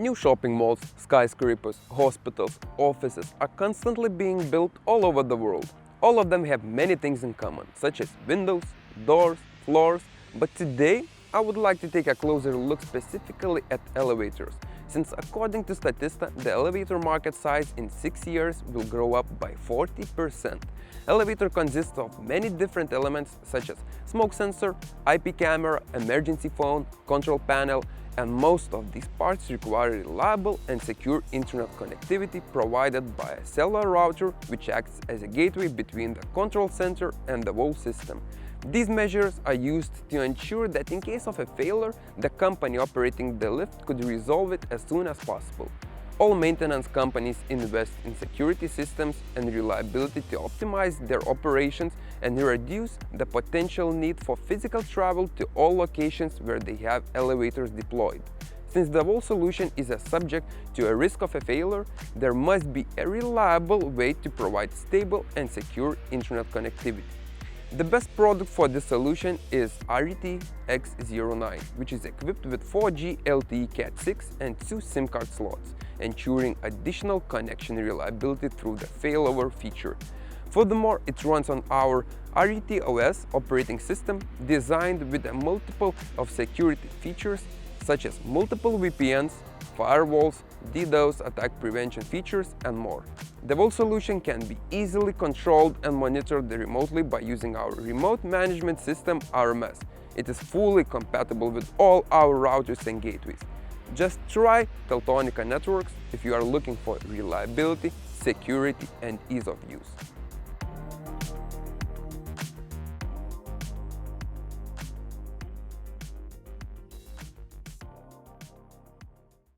New shopping malls, skyscrapers, hospitals, offices are constantly being built all over the world. All of them have many things in common, such as windows, doors, floors, but today I would like to take a closer look specifically at elevators, since according to Statista, the elevator market size in 6 years will grow up by 40%. Elevator consists of many different elements such as smoke sensor, IP camera, emergency phone, control panel, and most of these parts require reliable and secure internet connectivity provided by a cellular router which acts as a gateway between the control center and the whole system. These measures are used to ensure that in case of a failure, the company operating the lift could resolve it as soon as possible. All maintenance companies invest in security systems and reliability to optimize their operations and reduce the potential need for physical travel to all locations where they have elevators deployed. Since the whole solution is subject to a risk of a failure, there must be a reliable way to provide stable and secure internet connectivity. The best product for this solution is RET X09, which is equipped with 4G LTE Cat6 and 2 SIM card slots, ensuring additional connection reliability through the failover feature. Furthermore, it runs on our RET OS operating system designed with a multiple of security features such as multiple VPNs, firewalls, DDoS attack prevention features, and more. The whole solution can be easily controlled and monitored remotely by using our remote management system RMS. It is fully compatible with all our routers and gateways. Just try Teltonika networks if you are looking for reliability, security, and ease of use.